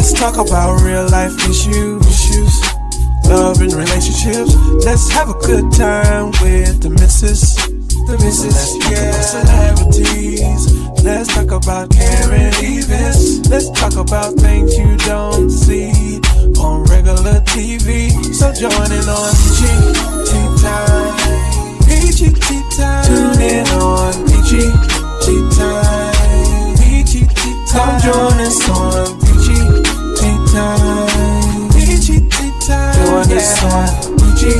Let's talk about real life issues, love and relationships. Let's have a good time with the missus. Let's get celebrities. Let's talk about caring events. Let's talk about things you don't see on regular TV. So join in on Peachy Tea Time. Peachy Tea Time. Tune in on Peachy Tea Time. Peachy Tea Time. Come join us on Peachy Tea Time. Peachy Tea Time. Join us on Peachy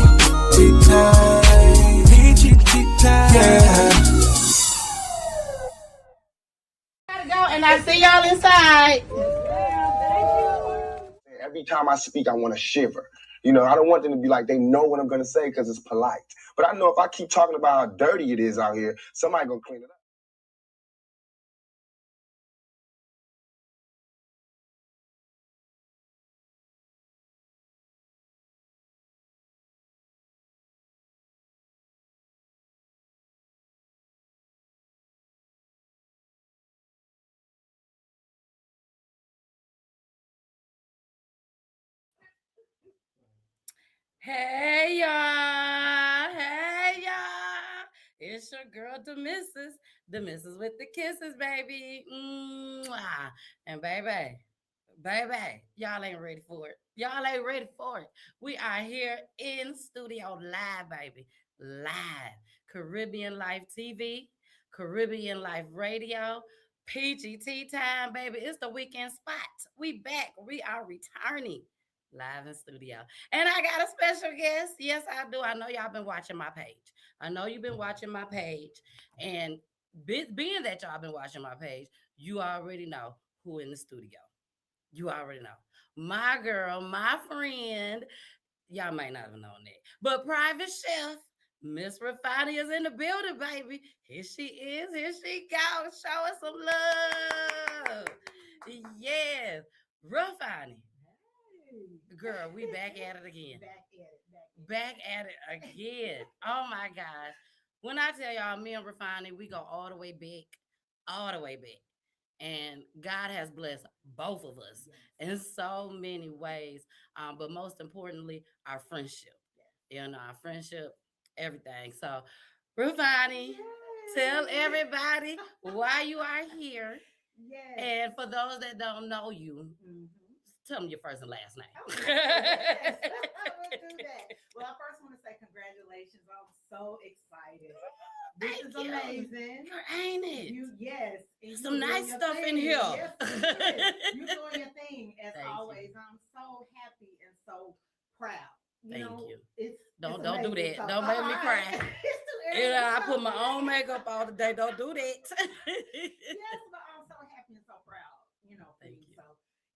Tea Time. Peachy Tea Time. Yeah. Gotta go, and I see y'all inside. Every time I speak, I want to shiver. You know, I don't want them to be like they know what I'm going to say because it's polite. But I know if I keep talking about how dirty it is out here, somebody going to clean it up. Hey y'all, hey y'all. It's your girl, the missus with the kisses, baby. Mwah. And baby, y'all ain't ready for it. Y'all ain't ready for it. We are here in studio live, baby, live. Caribbean Life TV, Caribbean Life Radio, Peachy Tea Time, baby. It's the weekend spot. We back. We are returning live in studio. And I got a special guest. Yes, I do. I know y'all been watching my page. I know you've been watching my page. And being that y'all been watching my page, you already know who in the studio. You already know. My girl, my friend. Y'all might not have known that. But private chef, Miss Refoni is in the building, baby. Here she is. Here she goes. Show us some love. Yes. Refoni. Girl, we back at it again. Back at it again. Oh my gosh. When I tell y'all, me and Refoni, we go all the way back, all the way back. And God has blessed both of us in so many ways. But most importantly, our friendship. You know, our friendship, everything. So, Refoni, tell everybody why you are here. And for those that don't know you, tell them your first and last name. Yes, I will do that. Well, I first want to say congratulations. I'm so excited. This Thank is you. amazing. Ain't it? Yes. Some nice stuff in here. Yes, you're doing your thing as Thank always. you. I'm so happy and so proud. Thank you. Don't do that. So, don't make me cry. It's too early. You know, I put my own makeup all the day. Don't do that. Yes, but I'm so happy and so proud. Thank you. So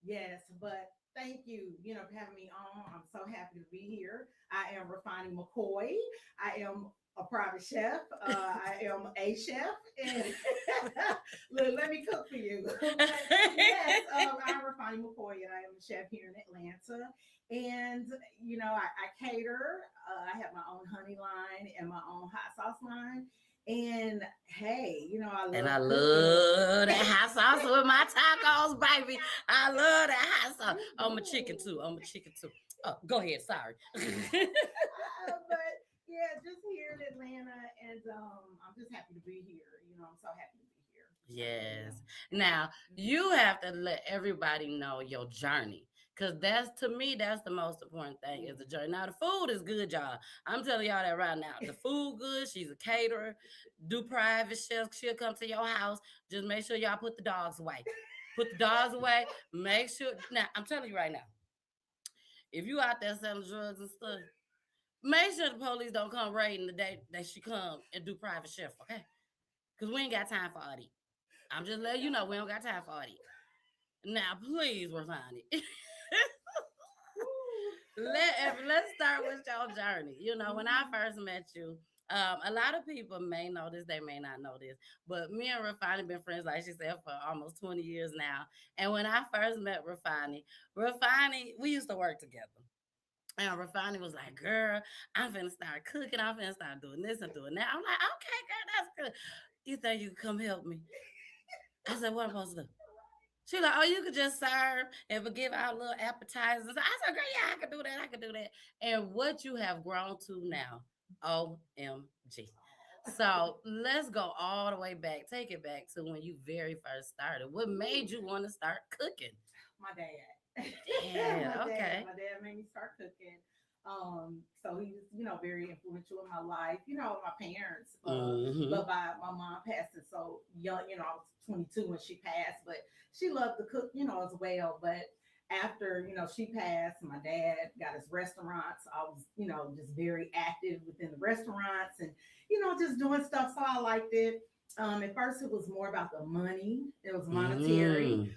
yes, but thank you, for having me on. I'm so happy to be here. I am Refoni McCoy. I am a private chef. I am a chef, and look, let me cook for you. But yes, I'm Refoni McCoy, and I am a chef here in Atlanta. And I cater. I have my own honey line and my own hot sauce line. And hey, I love that hot sauce with my tacos, baby. I love that hot sauce. I'm a chicken too. Oh, go ahead. Sorry. But yeah, just here in Atlanta, and I'm just happy to be here. I'm so happy to be here. Yes. Now you have to let everybody know your journey. Cause that's the most important thing is the journey. Now the food is good, y'all. I'm telling y'all that right now. The food good. She's a caterer. Do private chefs. She'll come to your house. Just make sure y'all put the dogs away. Put the dogs away. Make sure. Now I'm telling you right now. If you out there selling drugs and stuff, make sure the police don't come raiding the day that she come and do private chef. Okay? Cause we ain't got time for all that. I'm just letting you know we don't got time for all that. Now please, Refoni. Let's start with your journey. When I first met you, a lot of people may know this, they may not know this, but me and Refoni been friends, like she said, for almost 20 years now. And when I first met Refoni, we used to work together. And Refoni was like, girl, I'm finna start cooking. I'm finna start doing this and doing that. I'm like, okay, girl, that's good. You think you can come help me? I said, what am I supposed to do? She like, oh, you could just serve and we give out little appetizers. I said, girl, yeah, I could do that. I could do that. And what you have grown to now, OMG. So let's go all the way back. Take it back to when you very first started. What made you want to start cooking? My dad. Yeah, okay. My dad made me start cooking. So he was, very influential in my life. My parents. Mm-hmm. But my mom passed it so young. I was 22 when she passed, but she loved to cook, as well. But after she passed, my dad got his restaurants. I was, just very active within the restaurants and just doing stuff. So I liked it. At first, it was more about the money. It was monetary. Mm.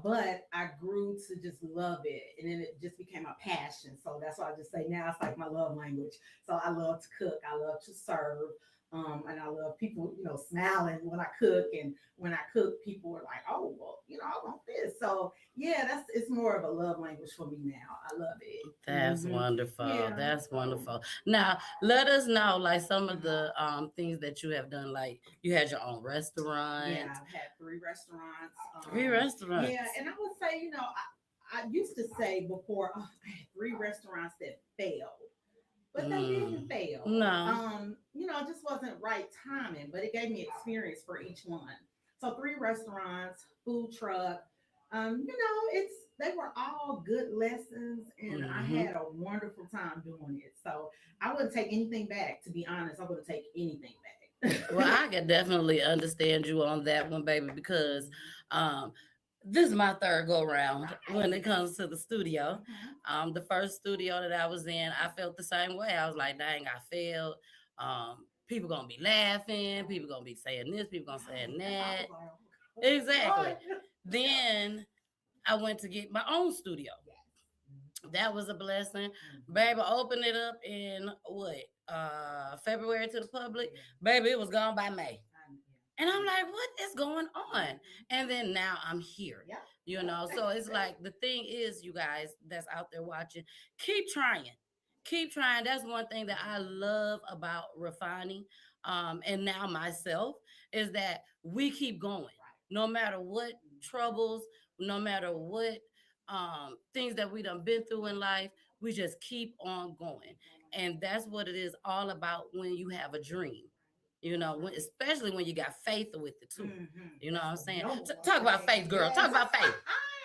But I grew to just love it, and then it just became a passion. So that's why I just say now it's like my love language. So I love to cook. I love to serve. And I love people, smiling when I cook. And when I cook, people are like, "Oh, well, I want this." So yeah, it's more of a love language for me now. I love it. That's wonderful. Yeah. That's So, wonderful. Now, let us know like some of the things that you have done. Like you had your own restaurant. yeah, I've had 3 restaurants. Three restaurants. Yeah, and I would say, I used to say before, oh, I had 3 restaurants that failed, but they didn't fail. No. It just wasn't right timing, but it gave me experience for each one. So 3 restaurants, food truck. It's they were all good lessons, and I Mm-hmm. had a wonderful time doing it. So I wouldn't take anything back. To be honest, I wouldn't take anything back. Well, I can definitely understand you on that one, baby, because um this is my third go round when it comes to the studio. The first studio that I was in, I felt the same way. I was like, dang, I failed. People gonna be laughing, people gonna be saying this, people gonna say that. Exactly. Then I went to get my own studio. That was a blessing. Baby, opened it up in what? February to the public. Baby, it was gone by May. And I'm like, what is going on? And then now I'm here, So it's like the thing is, you guys that's out there watching, keep trying. Keep trying. That's one thing that I love about refining. And now myself is that we keep going. No matter what troubles, no matter what things that we done been through in life, we just keep on going. And that's what it is all about when you have a dream. Especially when you got faith with it too. You know what I'm saying? Talk about faith, girl. Talk about faith.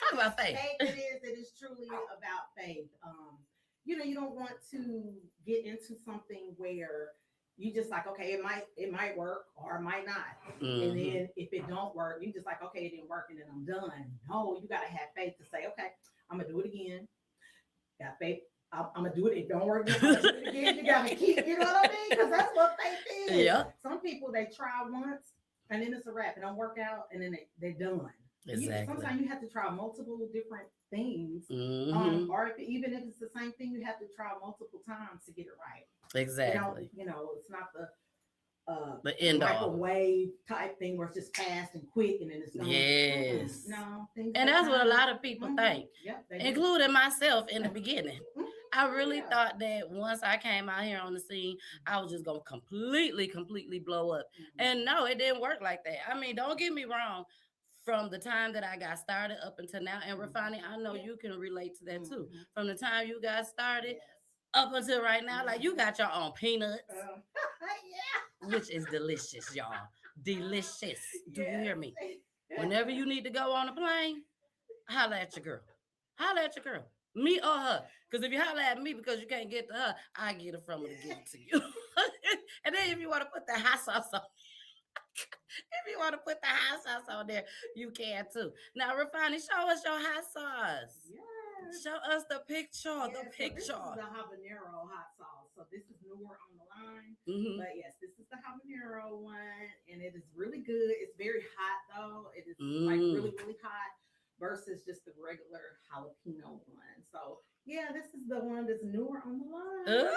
Talk about faith. Faith it is truly about faith. You don't want to get into something where you just like, okay, it might work or it might not. And then if it don't work, you just like, okay, it didn't work and then I'm done. No, you gotta have faith to say, okay, I'm gonna do it again. Got faith. I'm gonna do it. It don't work. I'm gonna do it again. You gotta keep. You know what I mean? Because that's what faith is. Yeah. Some people they try once and then it's a wrap. It don't work out and then they're done. Exactly. Sometimes you have to try multiple different things, or even if it's the same thing, you have to try multiple times to get it right. Exactly. It's not the end all. microwave type thing where it's just fast and quick and then it's done. Yes. No, and that's what a lot of people think, Yep, including myself in the beginning. I really thought that once I came out here on the scene, I was just gonna completely blow up. And no, it didn't work like that. I mean, don't get me wrong. From the time that I got started up until now, and Refani, I know you can relate to that too. From the time you got started up until right now, like you got your own peanuts, which is delicious, y'all. Delicious. Do you hear me? Whenever you need to go on a plane, holla at your girl. Holla at your girl. Me or her. Because if you holla at me because you can't get to her, I get it from her to give it to you. And then if you want to put the hot sauce on, if you want to put the hot sauce on there, you can too. Now, Refani, show us your hot sauce. Yes. Show us the picture. Yes, The picture. So this is the habanero hot sauce. So this is newer on the line. But yes, this is the habanero one. And it is really good. It's very hot though. It is like really hot versus just the regular jalapeno one. So yeah, this is the one that's newer on the line.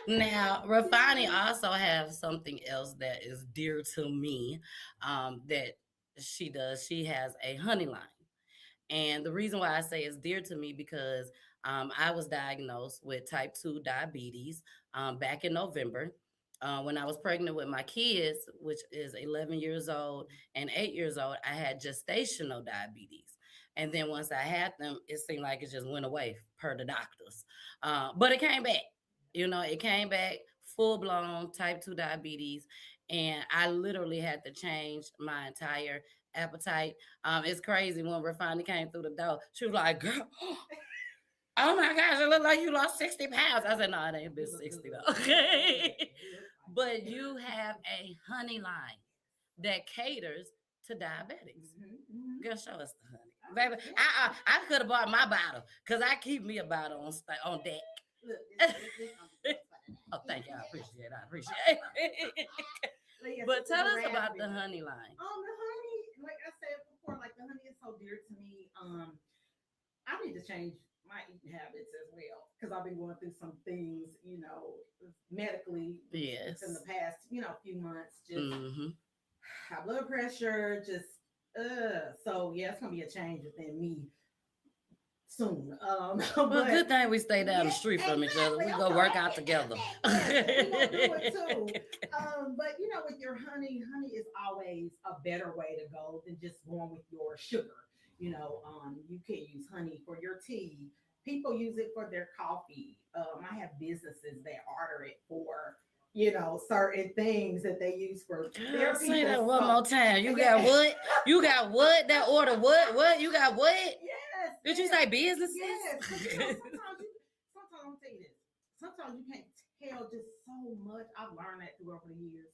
Now, Refani also has something else that is dear to me that she does. She has a honey line. And the reason why I say it's dear to me because I was diagnosed with type 2 diabetes back in November. When I was pregnant with my kids, which is 11 years old and 8 years old, I had gestational diabetes. And then once I had them, it seemed like it just went away per the doctors. But it came back. It came back full blown type 2 diabetes. And I literally had to change my entire appetite. It's crazy when Refani came through the door. She was like, girl, oh my gosh, it looked like you lost 60 pounds. I said, no, it ain't been 60 though. Okay. But you have a honey line that caters to diabetics. Girl, show us the honey. Baby, I could have bought my bottle because I keep me a bottle on deck. Oh, thank you. I appreciate it. But tell us about the honey line. The honey, like I said before, like the honey is so dear to me. I need to change my eating habits as well because I've been going through some things, medically. Yes. In the past, few months, just high blood pressure, just So yeah, it's gonna be a change within me soon. Well, good thing we stay down the street from each other. We go work out together. We gonna do it too. But with your honey is always a better way to go than just going with your sugar. You can use honey for your tea. People use it for their coffee. I have businesses that order it for certain things that they use for their people. Say that one more time. You got what? You got what? That order what? What? You got what? Yes. Did you say businesses? Yes. Sometimes I'm gonna tell you this. Sometimes you can't tell just so much. I've learned that through over the years.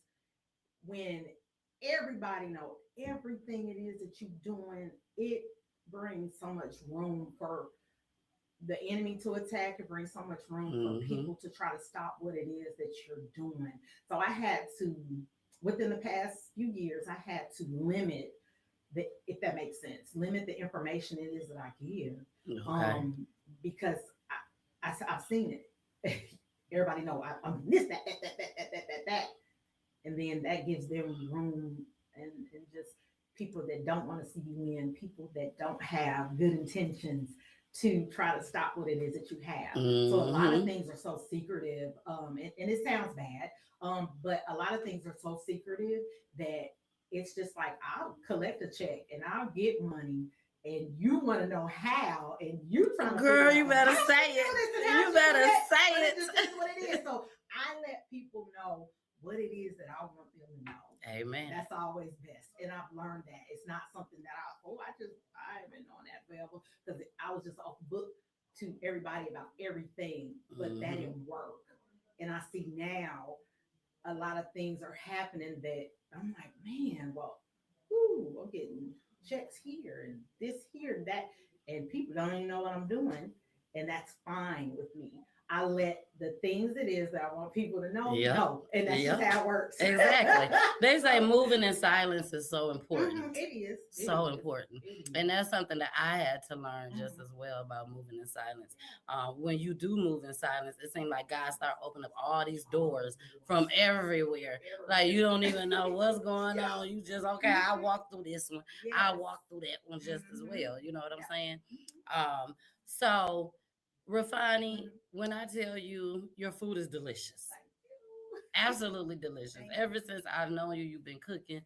When everybody knows everything it is that you're doing, it brings so much room for the enemy to attack. It brings so much room for people to try to stop what it is that you're doing. So I had to, within the past few years, I had to limit if that makes sense, limit the information it is that I give. Okay. Because I've seen it. Everybody know I'm this, that. And then that gives them room and just people that don't want to see you win, people that don't have good intentions to try to stop what it is that you have. So a lot of things are so secretive, and it sounds bad, but a lot of things are so secretive that it's just like, I'll collect a check and I'll get money and you want to know how, and you trying to girl, you better say it. You better say it. This is what it is. So I let people know what it is that I want them to know. Amen. That's always best. And I've learned that. It's not something that I haven't known that forever because I was just off book to everybody about everything, but that didn't work. And I see now a lot of things are happening that I'm like, man, well, I'm getting checks here and this here and that, and people don't even know what I'm doing. And that's fine with me. I let the things it is that I want people to know, know. And that's just how it works. Exactly. They say moving in silence is so important. It is. So important. And that's something that I had to learn just as well about moving in silence. When you do move in silence, it seems like God start opening up all these doors from everywhere. Like you don't even know what's going on. You just, okay, I walk through this one. I walk through that one just as well. You know what I'm saying? So Refoni, when I tell you your food is delicious, absolutely delicious. Ever since I've known you, you've been cooking.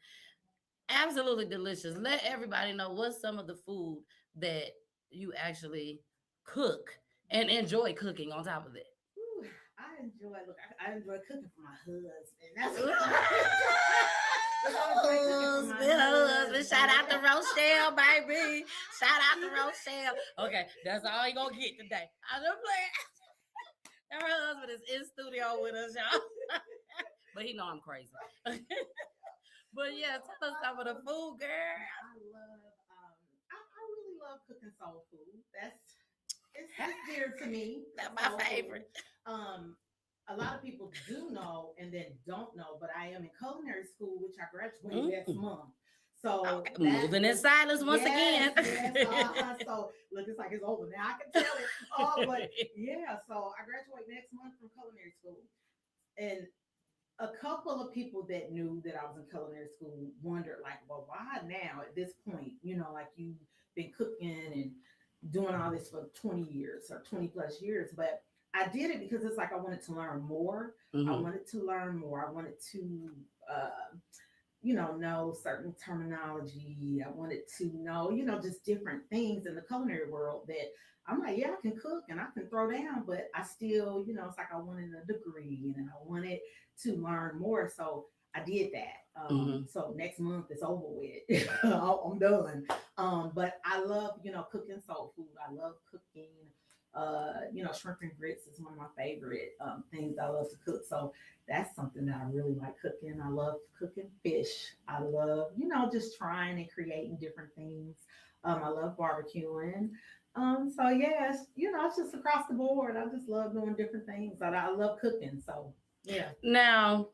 Absolutely delicious. Let everybody know what's some of the food that you actually cook and enjoy cooking on top of it. I enjoy cooking for my husband. That's husband. Shout out to Rochelle, baby. Shout out to Rochelle. Okay, that's all you gonna get today. I'm just playing. Her husband is in studio with us, y'all. But he know I'm crazy. But yeah, tell us some of the food, girl. I really love cooking soul food. It's dear to me. That's my favorite. A lot of people do know and then don't know, but I am in culinary school, which I graduate next month. So moving in silence once again. Yes, so look, it's like it's over now. I can tell it. But yeah, so I graduate next month from culinary school, and a couple of people that knew that I was in culinary school wondered, like, well, why now at this point? Like you've been cooking and doing all this for 20 years or 20 plus years, but I did it because it's like I wanted to learn more. I wanted to learn more. I wanted to, know certain terminology. I wanted to know, just different things in the culinary world that I'm like, yeah, I can cook and I can throw down, but I still, it's like I wanted a degree and I wanted to learn more. So I did that. So next month it's over with. I'm done. But I love, cooking soul food. I love cooking. Shrimp and grits is one of my favorite things I love to cook. So that's something that I really like cooking. I love cooking fish. I love, just trying and creating different things. I love barbecuing. So yes, it's just across the board. I just love doing different things. I love cooking. So yeah. Now,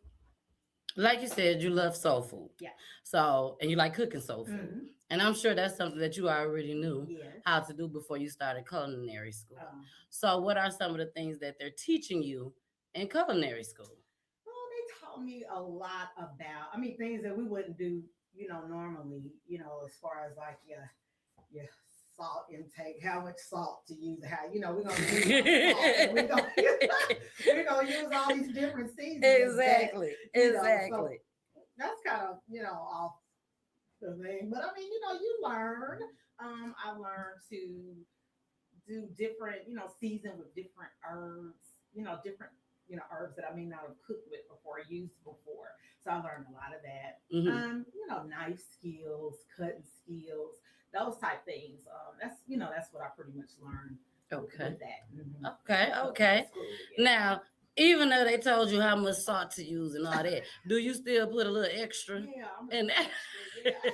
like you said, you love soul food. Yeah. So, and you like cooking soul food. Mm-hmm. And I'm sure that's something that you already knew Yes. how to do before you started culinary school. So, what are some of the things that they're teaching you in culinary school? Well, they taught me a lot about, things that we wouldn't do, normally, as far as like your salt intake, how much salt to use, how, we're going to use salt, and we're going to use all these different seasons. Exactly. So that's kind of, off the thing. But you learn. I learned to do different, season with different herbs, different, herbs that I may not have cooked with before, used before. So I learned a lot of that. Knife skills, cutting skills, those type things. That's what I pretty much learned. Okay. With that. Okay. Yeah. Now, even though they told you how much salt to use and all that, do you still put a little extra? Yeah, I'm in that? Yeah, I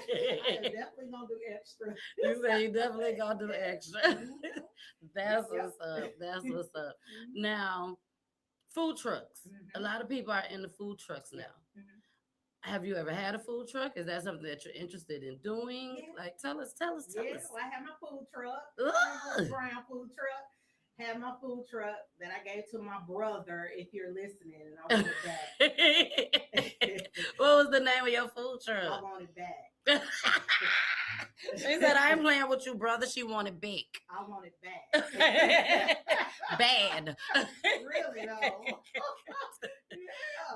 am definitely gonna do extra. You say you definitely gonna do extra. That's what's up. That's what's up. Now, food trucks. A lot of people are in the food trucks now. Have you ever had a food truck? Is that something that you're interested in doing? Yeah. Like, tell us. Well, I have my food truck, brown food truck. Had my food truck that I gave to my brother. If you're listening, and I want it back. What was the name of your food truck? I want it back. She said, "I ain't playing with you, brother." She wanted back. I want it back. Bad. Really though. Yeah.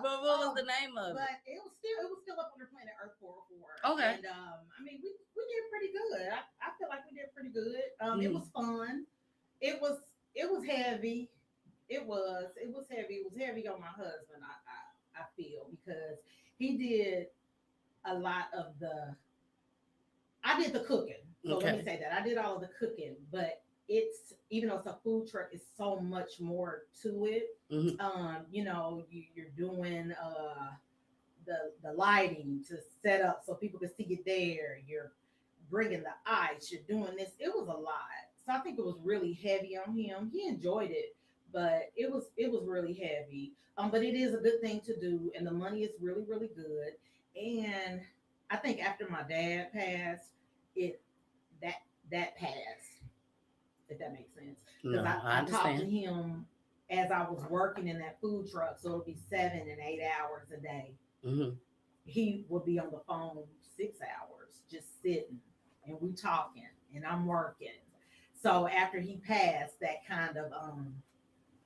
But what was the name of it? But it was still up on the planet Earth 404. Okay. And we did pretty good. I feel like we did pretty good. It was fun. It was heavy. It was heavy. It was heavy on my husband. I feel, because he did a lot of I did the cooking. So let me say that I did all of the cooking, but it's, even though it's a food truck, it's so much more to it. You're doing the lighting to set up so people can see it there. You're bringing the ice. You're doing this. It was a lot. So I think it was really heavy on him. He enjoyed it, but it was really heavy. But it is a good thing to do, and the money is really, really good. And I think after my dad passed, that passed, if that makes sense. Because I talked to him as I was working in that food truck, so it would be 7 and 8 hours a day. He would be on the phone 6 hours, just sitting, and we talking, and I'm working. So after he passed, that kind of,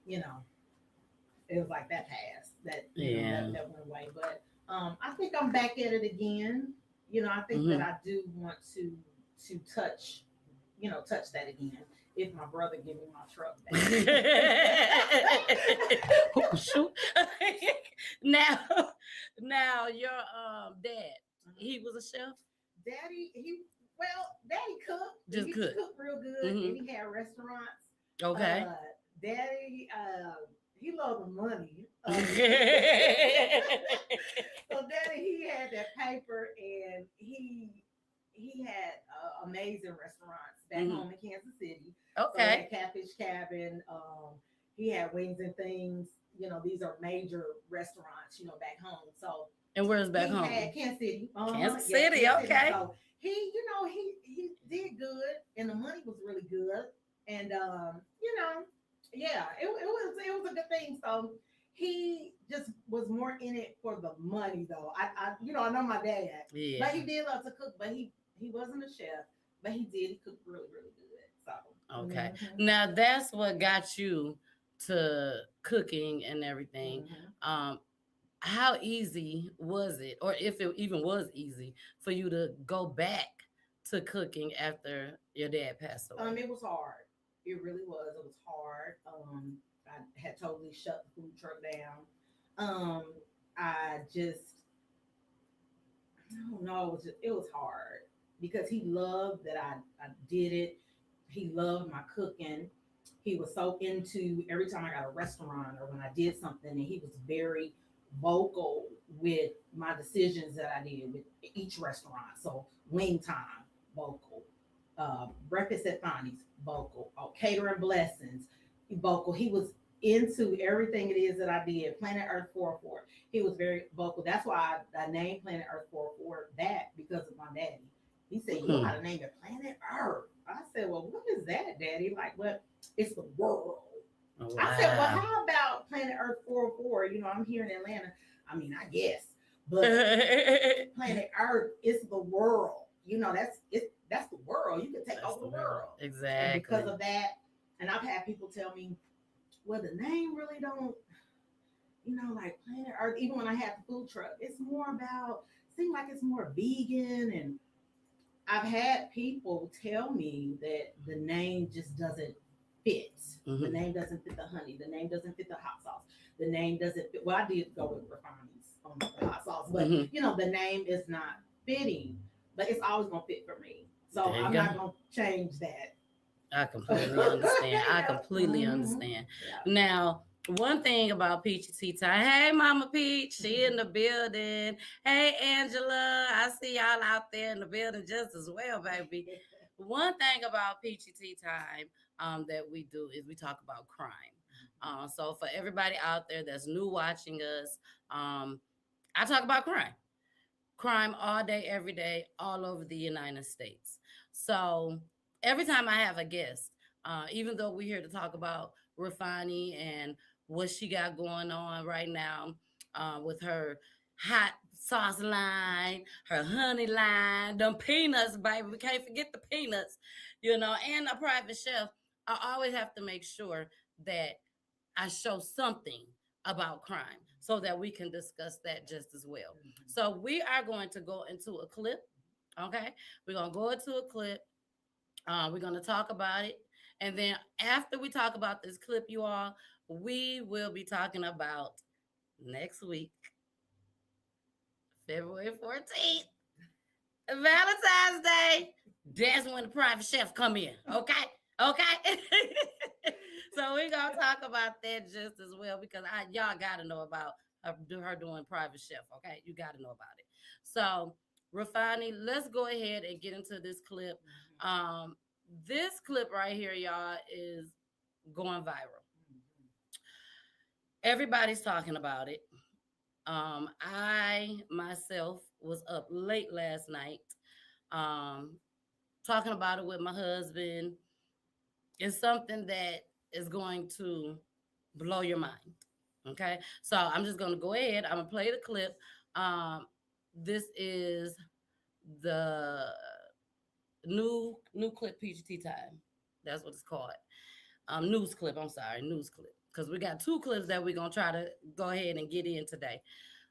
it was like that passed. That went away. But I think I'm back at it again. I think that I do want to touch that again. If my brother give me my truck back. Oh, shoot. Now your dad, he was a chef? Daddy cooked. Just he cooked real good, and he had restaurants. Okay. Daddy, he loved the money. So Daddy, he had that paper, and he had amazing restaurants back home in Kansas City. Okay. So Catfish Cabin. He had Wings and Things. These are major restaurants, back home. So. And where's back home? Kansas City. Kansas City, okay. So he did good, and the money was really good, and it was a good thing. So he just was more in it for the money, though. I know my dad, but he did love to cook, but he wasn't a chef, but he cooked really, really good. So okay, now that's what got you to cooking and everything. How easy was it, or if it even was easy, for you to go back to cooking after your dad passed away? It was hard. It really was. It was hard. I had totally shut the food truck down. I don't know. It was hard because he loved that I did it. He loved my cooking. He was so into every time I got a restaurant or when I did something, and he was very vocal with my decisions that I did with each restaurant. So wing time, vocal. Breakfast at Fonny's, vocal. Catering blessings, vocal. He was into everything it is that I did. Planet Earth 404. He was very vocal. That's why I named Planet Earth 404 that, because of my daddy. He said, "You know how to name it Planet Earth." I said, "Well, what is that, Daddy?" Like, "Well, it's the world." Oh, wow. I said, "Well, how about Planet Earth 404? You know, I'm here in Atlanta. I mean, I guess, but Planet Earth is the world. You know, that's the world. You can take over the world." Exactly. And because of that, and I've had people tell me, "Well, the name really don't, you know, like Planet Earth." Even when I had the food truck, it's more about, seems like it's more vegan. And I've had people tell me that the name just doesn't fit. The name doesn't fit the honey. The name doesn't fit the hot sauce. The name doesn't fit. Well, I did go with Refoni's on the hot sauce, but you know, the name is not fitting. But it's always gonna fit for me, so I'm not gonna change that. I completely understand. I completely understand. Yeah. Now, one thing about Peachy Tea Time. Hey, Mama Peach, she in the building. Hey, Angela, I see y'all out there in the building just as well, baby. One thing about Peachy Tea Time that we do is we talk about crime. So for everybody out there that's new watching us, I talk about crime. Crime all day, every day, all over the United States. So every time I have a guest, even though we're here to talk about Refoni and what she got going on right now with her hot sauce line, her honey line, them peanuts, baby. We can't forget the peanuts, you know, and a private chef. I always have to make sure that I show something about crime so that we can discuss that just as well. So we are going to go into a clip. Okay. We're going to go into a clip. We're going to talk about it. And then after we talk about this clip, you all, we will be talking about next week, February 14th, Valentine's Day. That's when the private chef come in. Okay. Okay. So we're going to talk about that just as well, because y'all got to know about her doing private chef. Okay. You got to know about it. So Refoni, let's go ahead and get into this clip. This clip right here, y'all, is going viral. Everybody's talking about it. I myself was up late last night talking about it with my husband. It's something that is going to blow your mind. Okay, so I'm just going to go ahead. I'm going to play the clip. This is the new clip, Peachy Tea Time. That's what it's called. News clip. I'm sorry, news clip. Because we got two clips that we're going to try to go ahead and get in today.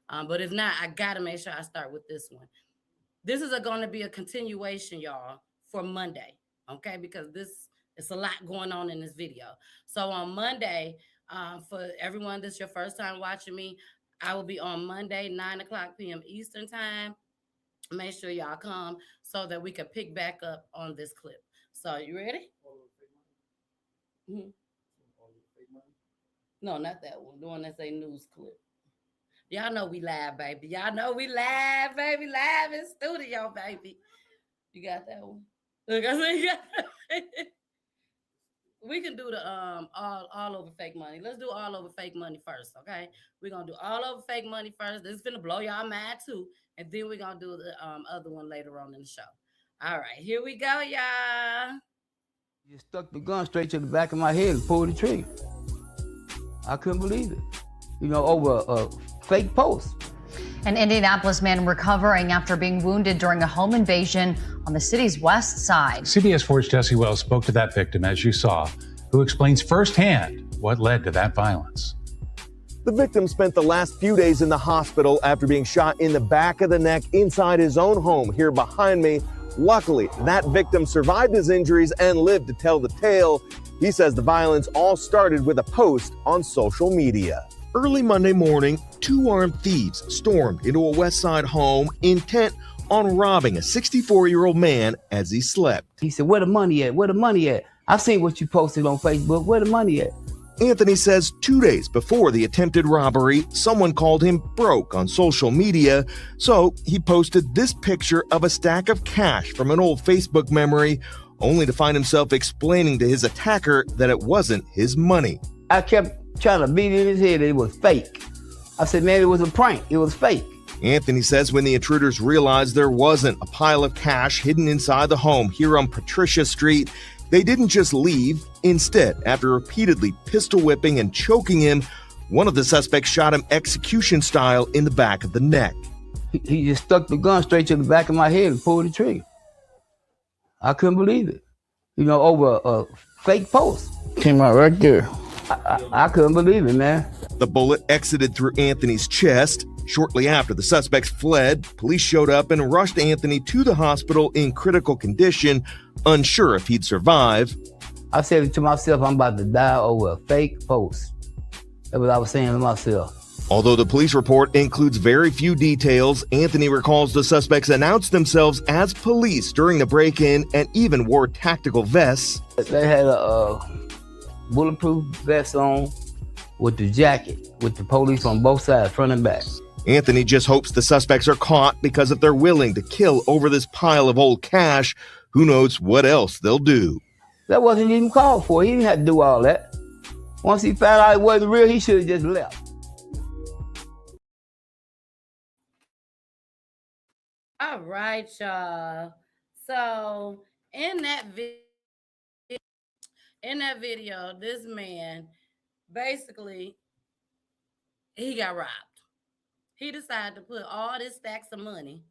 But if not, I got to make sure I start with this one. This is going to be a continuation, y'all, for Monday. Okay, because it's a lot going on in this video. So on Monday, for everyone that's your first time watching me, I will be on Monday, 9:00 p.m. Eastern time. Make sure y'all come so that we can pick back up on this clip. So you ready? No, not that one. The one that say news clip. Y'all know we live, baby. Y'all know we live, baby. Live in studio, baby. You got that one? Look, I said you got We can do the all over fake money. Let's do all over fake money first, okay? We're gonna do all over fake money first. This is gonna blow y'all mind too, and then we're gonna do the other one later on in the show. All right, here we go, y'all. You stuck the gun straight to the back of my head and pulled the trigger. I couldn't believe it. You know, over a fake post. An Indianapolis man recovering after being wounded during a home invasion on the city's west side. CBS 4's Jesse Wells spoke to that victim, as you saw, who explains firsthand what led to that violence. The victim spent the last few days in the hospital after being shot in the back of the neck inside his own home here behind me. Luckily, that victim survived his injuries and lived to tell the tale. He says the violence all started with a post on social media. Early Monday morning, 2 armed thieves stormed into a West Side home intent on robbing a 64-year-old man as he slept. He said, "Where the money at? Where the money at? I seen what you posted on Facebook. Where the money at?" Anthony says 2 days before the attempted robbery, someone called him broke on social media, so he posted this picture of a stack of cash from an old Facebook memory, only to find himself explaining to his attacker that it wasn't his money. I kept trying to beat in his head that it was fake. I said, "Man, it was a prank. It was fake." Anthony says when the intruders realized there wasn't a pile of cash hidden inside the home here on Patricia Street, they didn't just leave. Instead, after repeatedly pistol whipping and choking him, one of the suspects shot him execution style in the back of the neck. He just stuck the gun straight to the back of my head and pulled the trigger. I couldn't believe it. Over a fake post. Came out right there. I couldn't believe it, man. The bullet exited through Anthony's chest. Shortly after the suspects fled, police showed up and rushed Anthony to the hospital in critical condition, unsure if he'd survive. I said to myself, I'm about to die over a fake post. That's what I was saying to myself. Although the police report includes very few details, Anthony recalls the suspects announced themselves as police during the break-in and even wore tactical vests. They had a bulletproof vest on with the jacket, with the police on both sides, front and back. Anthony just hopes the suspects are caught, because if they're willing to kill over this pile of old cash, who knows what else they'll do. That wasn't even called for. He didn't have to do all that. Once he found out it wasn't real, he should have just left. All right, y'all. So in that video, this man basically he got robbed. He decided to put all this stacks of money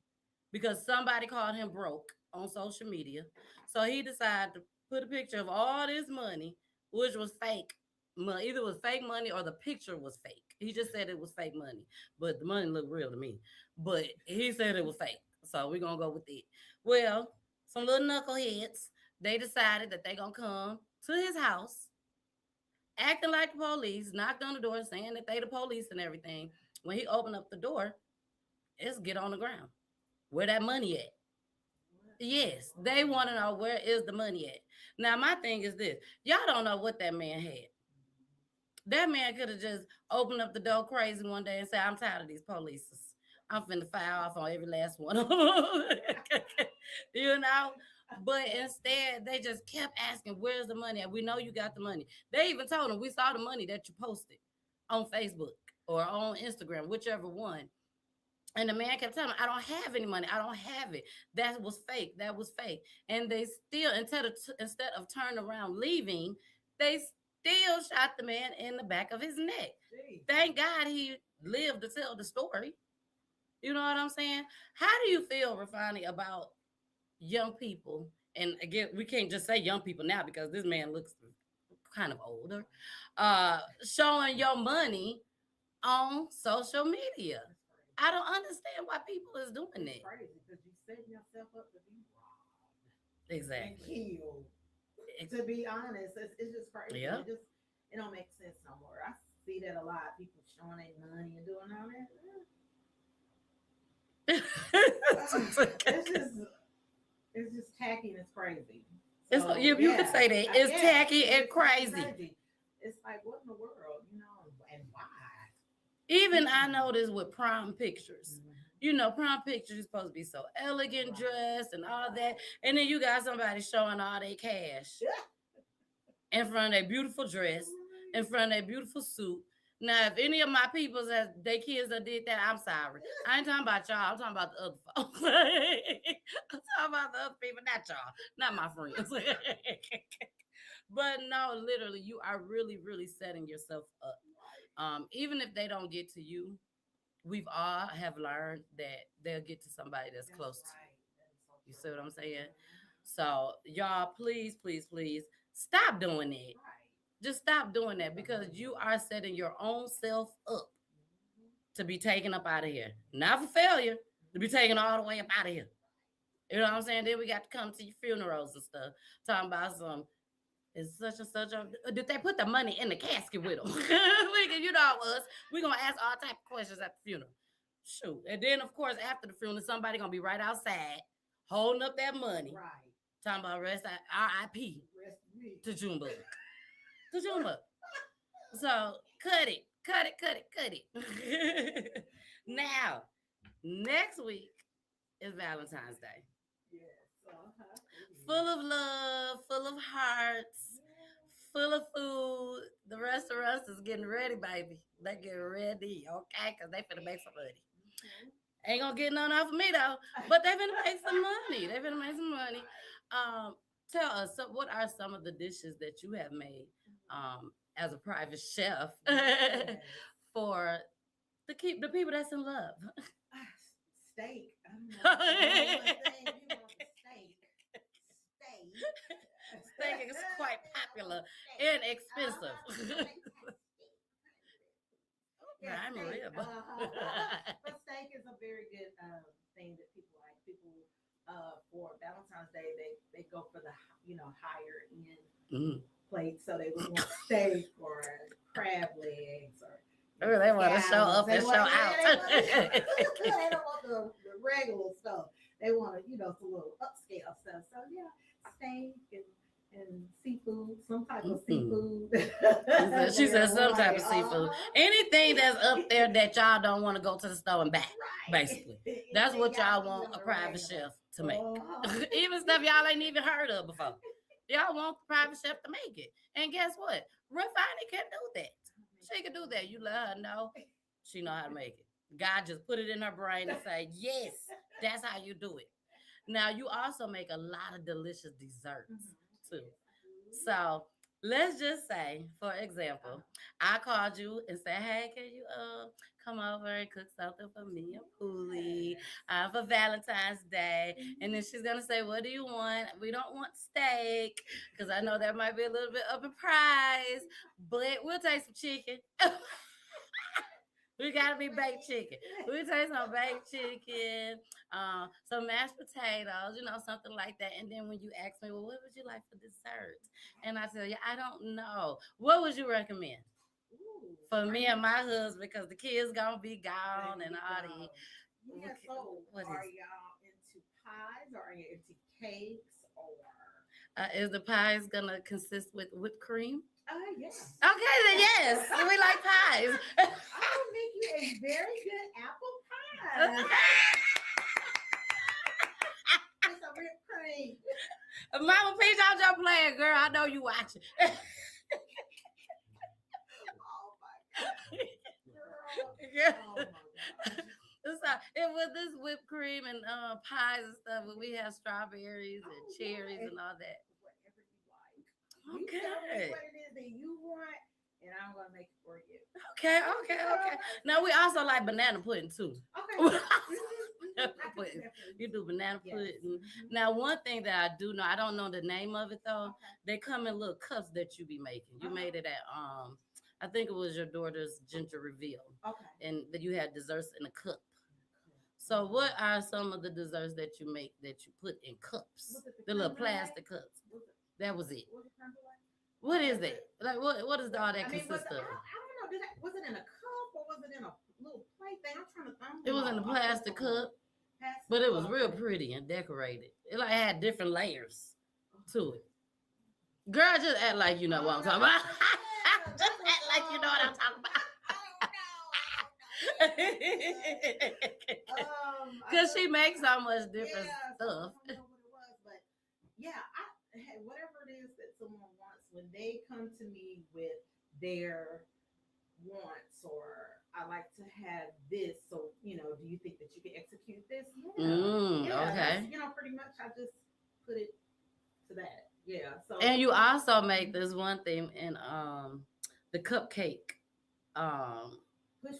because somebody called him broke on social media. So he decided to put a picture of all this money, which was fake. Either it was fake money or the picture was fake. He just said it was fake money, but the money looked real to me. But he said it was fake. So we're going to go with it. Well, some little knuckleheads, they decided that they're going to come to his house, acting like the police, knocked on the door, saying that they the police and everything. When he opened up the door, it's get on the ground. Where that money at? Yes, they want to know where is the money at. Now, my thing is this. Y'all don't know what that man had. That man could have just opened up the door crazy one day and said, I'm tired of these police. I'm finna fire off on every last one of them. But instead, they just kept asking, where's the money? And we know you got the money. They even told him, we saw the money that you posted on Facebook or on Instagram, whichever one. And the man kept telling me, I don't have any money. I don't have it. That was fake. That was fake. And they still, instead of turning around leaving, they still shot the man in the back of his neck. Jeez. Thank God he lived to tell the story. You know what I'm saying? How do you feel, Refoni, about young people? And again, we can't just say young people now because this man looks kind of older. Showing your money on social media. I don't understand why people is doing it. Crazy because you set yourself up to be robbed. Exactly. And killed. To be honest, it's just crazy. Yeah. It don't make sense no more. I see that a lot. People showing their money and doing all that. It's just tacky and it's crazy. So, you could say that. It's tacky and crazy. It's like, what in the world, and why? Even I noticed with prom pictures. Prom pictures is supposed to be so elegant dressed and all that. And then you got somebody showing all their cash in front of their beautiful dress, in front of their beautiful suit. Now, if any of my peoples their kids that did that, I'm sorry. I ain't talking about y'all. I'm talking about the other folks. I'm talking about the other people, not y'all, not my friends. But no, literally, you are really, really setting yourself up. Even if they don't get to you, we've all have learned that they'll get to somebody that's close to you. You see what I'm saying? So, y'all, please, please, please stop doing it. Just stop doing that because you are setting your own self up to be taken up out of here. Not for failure, to be taken all the way up out of here. You know what I'm saying? Then we got to come to your funerals and stuff, talking about some. Is such and such did they put the money in the casket with them? You know us. We're gonna ask all type of questions at the funeral. Shoot. And then of course after the funeral, somebody gonna be right outside holding up that money. Right. Talking about RIP to Junebug. To Junebug. So cut it. Now, next week is Valentine's Day. Yes. Full of love, full of hearts, full of food. The restaurants is getting ready, baby. They getting ready, okay? Because they finna make some money. Ain't gonna get none off of me, though. But they finna make some money. Tell us, what are some of the dishes that you have made as a private chef for the people that's in love? Steak. Steak is quite popular and expensive. Yeah, I'm steak. real. But steak is a very good thing that people like. People for Valentine's Day they go for the higher end plate, so they would want steak or crab legs or. They want to show up and show out. They don't want the regular stuff. They want some little upscale stuff. So yeah, steak and seafood, some type of seafood. She said some type of seafood. Anything that's up there that y'all don't want to go to the store and back, basically. That's what y'all want a private chef to make. Even stuff y'all ain't even heard of before. Y'all want the private chef to make it. And guess what? Refoni can do that. She can do that. You let her know. She know how to make it. God just put it in her brain and say, yes, that's how you do it. Now, you also make a lot of delicious desserts, too. So, let's just say, for example, I called you and said, hey, can you come over and cook something for me and Poolie for Valentine's Day? And then she's going to say, what do you want? We don't want steak because I know that might be a little bit up in price, but we'll take some chicken. We got to be baked chicken. We'll take some baked chicken, some mashed potatoes, something like that. And then when you ask me, well, what would you like for dessert? And I tell you, I don't know. What would you recommend? For me and my husband, because the kids gonna be gone and all the. Yeah, so are y'all into pies or are you into cakes or? Is the pies gonna consist with whipped cream? Yes. Okay, then yes, we like pies. I will make you a very good apple pie. It's a whipped cream. Mama Peachy, I'm just playing, girl. I know you watching. So it was this whipped cream and pies and stuff, but we have strawberries and cherries and all that. Whatever you like. Okay. You tell me what it is that you want, and I'm gonna make it for you. Okay. Now we also like banana pudding too. Okay. You do banana pudding. Now, one thing that I do know, I don't know the name of it though. They come in little cups that you be making. You made it at I think it was your daughter's ginger reveal. Okay. And that you had desserts in a cup. So what are some of the desserts that you make that you put in cups? The little plastic cups. That was it. What is that? Like what is all that consist of? I don't know. Was it in a cup or was it in a little plate thing? I'm trying to think. It was in a plastic cup, but it was real pretty and decorated. It like had different layers to it. Girl, just act like you know what I'm talking about. Just act like you know what I'm talking about. Because she makes so much different stuff. I don't know what it was, but yeah, whatever it is that someone wants, when they come to me with their wants, or I like to have this, so do you think that you can execute this? Okay. Pretty much I just put it to that. Yeah. So and you also make this one thing in the cupcake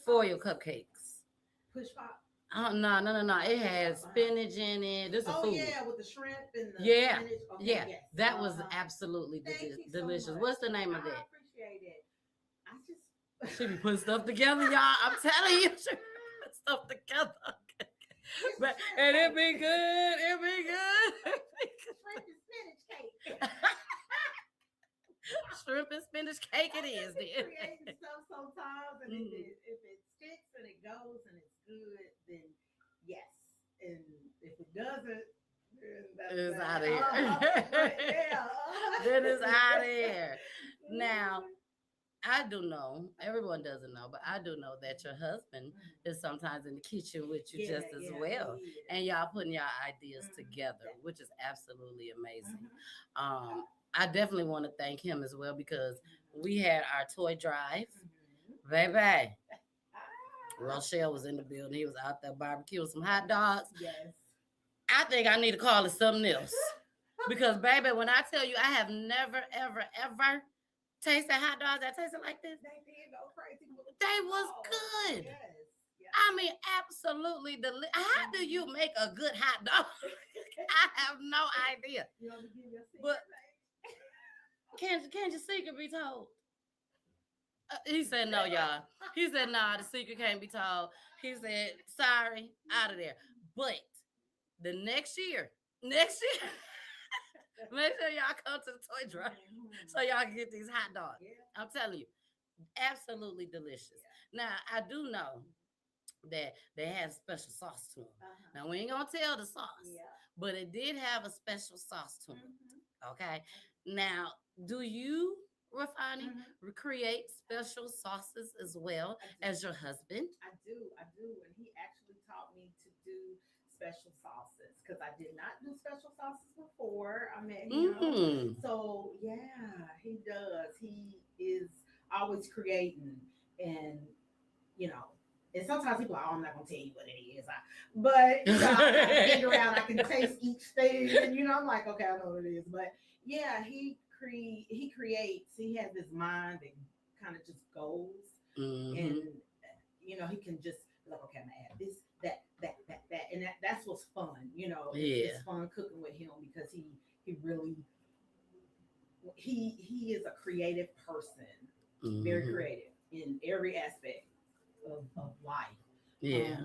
foil cupcakes. Push pop. Oh no! It has spinach in it. This is food. Yeah, with the shrimp and the spinach. Okay, Yeah. That was absolutely delicious. So what's the name of that? appreciate it. I just She be putting stuff together, y'all. I'm telling you, she be putting stuff together. But and it be good. It be good. shrimp and spinach cake. Shrimp and spinach cake it is. Creating stuff sometimes, and if it sticks and it goes and it's good, then yes. And if it doesn't, It's out of here. Yeah. Then it's out of here. Now, I do know, everyone doesn't know, but I do know that your husband is sometimes in the kitchen with you just as well. And y'all putting your ideas together, which is absolutely amazing. I definitely want to thank him as well because we had our toy drive. Baby, Rochelle was in the building. He was out there barbecuing some hot dogs. Yes. I think I need to call it something else. Because, baby, when I tell you I have never, ever, ever tasted hot dogs that tasted like this, They did go crazy. they was good. Yes. Yes. I mean, absolutely delicious. How do you make a good hot dog? I have no idea. You want to give your secret? But can your secret be told? He said no, y'all. He said nah, the secret can't be told. He said sorry, out of there. But the next year, make sure y'all come to the toy drive so y'all can get these hot dogs. Yeah. I'm telling you, absolutely delicious. Now I do know that they have special sauce to them. Now we ain't gonna tell the sauce, but it did have a special sauce to them. Okay. Now, do you, Refoni, create special sauces as well as your husband? I do, and he actually taught me to do special sauces because I did not do special sauces before I met him. So yeah, he does. He is always creating, and and sometimes people are, I'm not gonna tell you what it is, but I can figure out. I can taste each thing, and I'm like, okay, I know what it is. But yeah, he creates. He has his mind that kind of just goes, and he can just be like, okay, I'm gonna add this, that, and that's what's fun. It's fun cooking with him because he really he is a creative person, very creative in every aspect of life.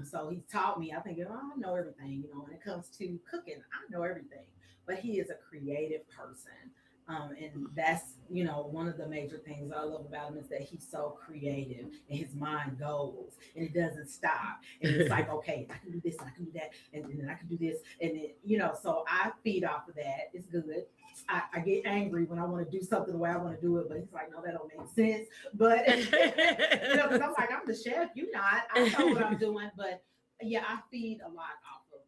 So he's taught me. I think I know everything. When it comes to cooking, I know everything. But he is a creative person. And that's, one of the major things I love about him is that he's so creative and his mind goes and it doesn't stop. And it's like, okay, I can do this, and I can do that, and then I can do this. And then, so I feed off of that. It's good. I get angry when I want to do something the way I want to do it, but he's like, no, that don't make sense. But, because I'm like, I'm the chef, you not. I know what I'm doing. But yeah, I feed a lot off of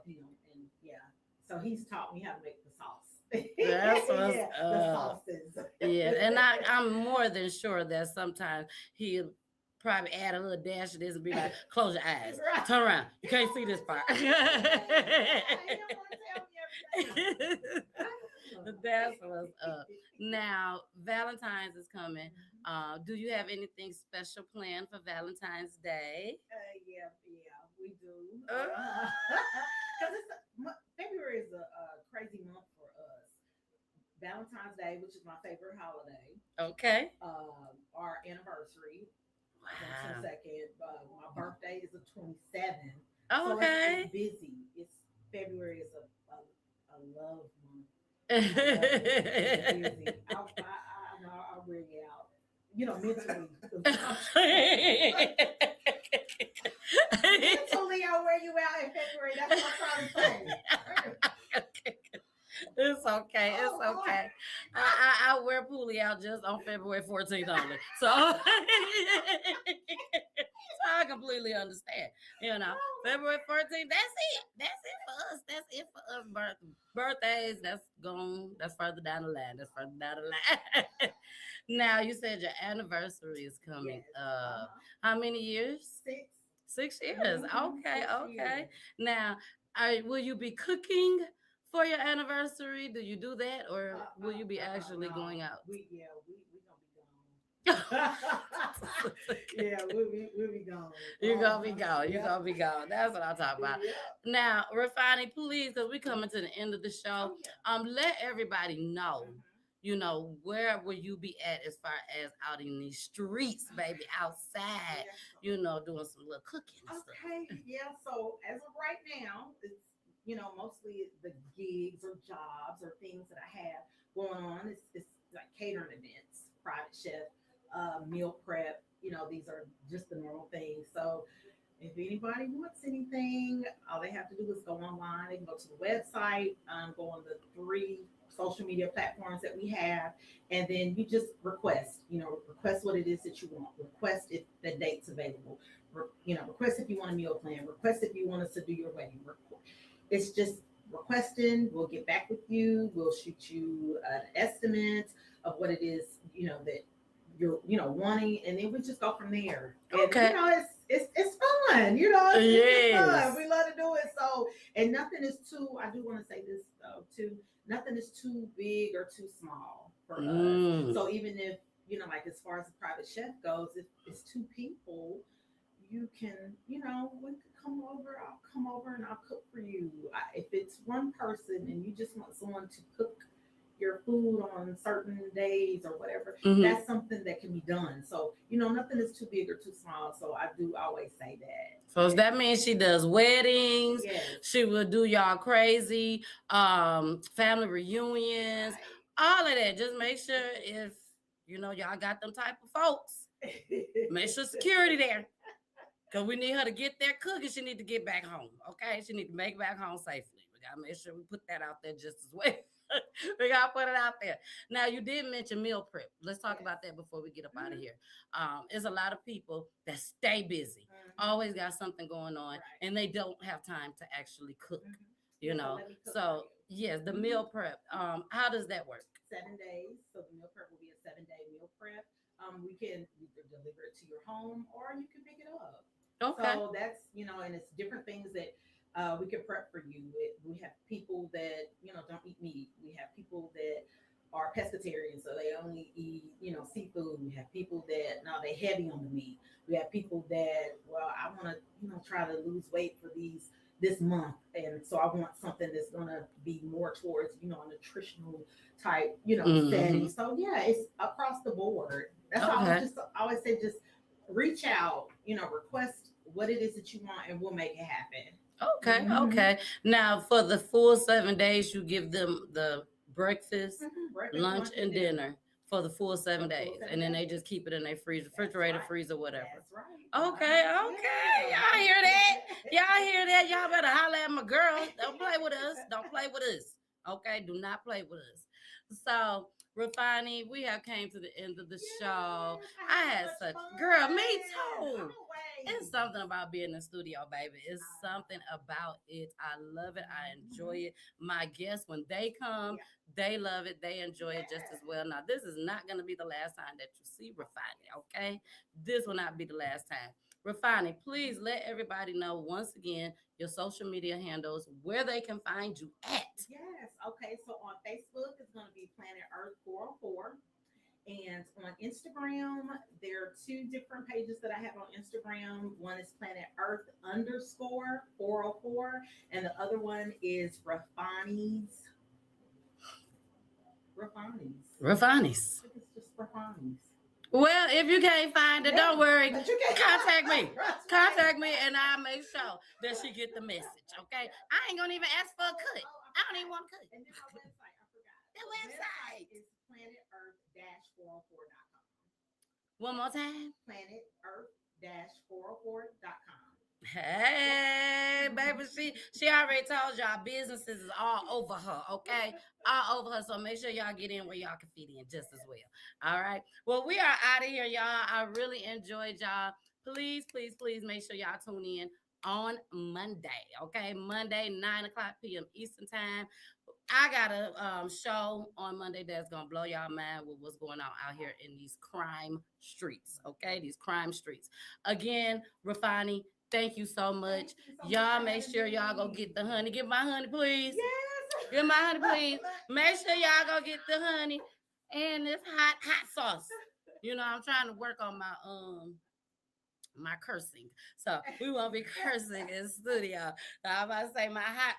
him. And yeah, so he's taught me how to make the sauce. That's what's the sauces. And I'm more than sure that sometimes he'll probably add a little dash of this and be like, close your eyes, turn around, you can't see this part. That's what's up. Now, Valentine's is coming. Do you have anything special planned for Valentine's Day? Yeah, we do. Because February is a crazy month for us. Valentine's Day, which is my favorite holiday. Okay. Our anniversary. Wow. On 22nd. My birthday is the 27th. Oh, okay. So it's busy. February is a love month. Busy. I'll wear you out. Mentally. Mentally, I'll wear you out in February. That's what I'm trying to say. It's okay. It's okay. I wear Poolie out just on February 14th only. So I completely understand. February 14th, that's it. That's it for us. That's it for us. Birthdays, that's gone. That's further down the line. Now, you said your anniversary is coming up. How many years? 6 years. Okay. 6 years. Now, will you be cooking for your anniversary? Do you do that, or will you be actually going out? We gonna be gone. Yeah, we'll be gone. You're gonna be gone. You're gonna be gone. That's what I'm talking about. Now, Refoni, please, because we're coming to the end of the show. Let everybody know you know, where will you be at as far as out in these streets, baby, outside, Yes. you know, doing some little cooking and stuff? Okay, yeah. So as of right now, it's mostly the gigs or jobs or things that I have going on. It's like catering events, private chef, meal prep. These are just the normal things. So if anybody wants anything, all they have to do is go online. They can go to the website, go on the 3 social media platforms that we have, and then you just request. Request what it is that you want. Request if the date's available. Request if you want a meal plan. Request if you want us to do your wedding. It's just requesting. We'll get back with you. We'll shoot you an estimate of what it is, that you're, wanting, and then we just go from there. And, Okay. It's fun. It's Yes. fun. We love to do it. So, and nothing is too. I do want to say this though too. Nothing is too big or too small for us. So even if like as far as the private chef goes, if it's 2 people, you can, we could come over. I'll come over and I'll cook for you. If it's 1 person and you just want someone to cook your food on certain days or whatever, that's something that can be done. So, nothing is too big or too small. So I do always say that. So that means she does weddings. Yes. She will do y'all crazy family reunions, all of that. Just make sure if y'all got them type of folks, make sure security there. Because we need her to get there cooking. She need to get back home. Okay? She need to make it back home safely. We got to make sure we put that out there just as well. We got to put it out there. Now, you did mention meal prep. Let's talk about that before we get up out of here. There's a lot of people that stay busy, always got something going on, and they don't have time to actually cook, So, yes, the meal prep. How does that work? 7 days. So the meal prep will be a 7-day meal prep. We can either deliver it to your home or you can pick it up. Okay. So that's, and it's different things that we can prep for you. We have people that, don't eat meat. We have people that are pescatarian, so they only eat, seafood. We have people that, no, they heavy on the meat. We have people that, well, I want to, try to lose weight for this month. And so I want something that's going to be more towards, a nutritional type, setting. So yeah, it's across the board. That's all I always say, just reach out, request what it is that you want and we'll make it happen. Okay. Okay. Now for the full 7 days, you give them the breakfast, lunch, and dinner for the full 7 days. And then they just keep it in their freezer, refrigerator, freezer, whatever. That's right. Okay. Y'all hear that? Y'all hear that? Y'all better holler at my girl. Don't play with us. Don't play with us. Okay? Do not play with us. So, Refoni, we have came to the end of the show. I had such girl, me too. It's something about being in the studio, baby. It's something about it. I love it. I enjoy it. My guests, when they come, they love it. They enjoy it just as well. Now, this is not going to be the last time that you see Refoni, okay? This will not be the last time. Refoni, please let everybody know once again your social media handles, where they can find you at. Yes. Okay. So on Facebook, it's going to be Planet Earth 404. And on Instagram, there are 2 different pages that I have on Instagram. One is Planet Earth _404. And the other one is Refoni's. Refoni's. It's just Refoni's. Well, if you can't find it, don't worry. Contact me. Contact me, and I'll make sure that she get the message, okay? I ain't going to even ask for a cut. I don't even want to cut. And then my website, I forgot. The website is planetearth-404.com. One more time. planetearth-404.com. Hey, baby, she already told y'all businesses is all over her, okay? All over her. So make sure y'all get in where y'all can fit in just as well. All right. Well, we are out of here, y'all. I really enjoyed y'all. Please, please, please make sure y'all tune in on Monday, okay? Monday, 9:00 p.m. Eastern time. I got a show on Monday that's going to blow y'all mind with what's going on out here in these crime streets, okay? These crime streets. Again, Refoni, thank you so much. Y'all make sure y'all go get the honey. Get my honey, please. Yes. Get my honey, please. Make sure y'all go get the honey and this hot sauce. I'm trying to work on my cursing. So we won't be cursing in studio. So I'm about to say my hot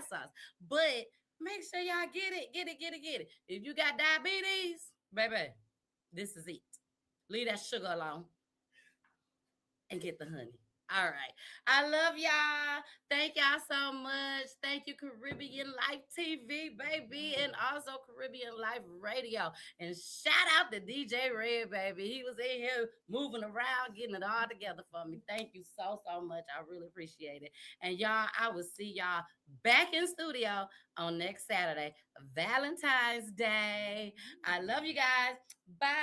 sauce. But Make sure y'all get it. If you got diabetes, baby, this is it. Leave that sugar alone and get the honey. All right. I love y'all. Thank y'all so much. Thank you, Caribbean Life TV, baby, and also Caribbean Life Radio. And shout out to DJ Red, baby. He was in here moving around, getting it all together for me. Thank you so much. I really appreciate it. And y'all, I will see y'all back in studio on next Saturday, Valentine's Day. I love you guys. Bye.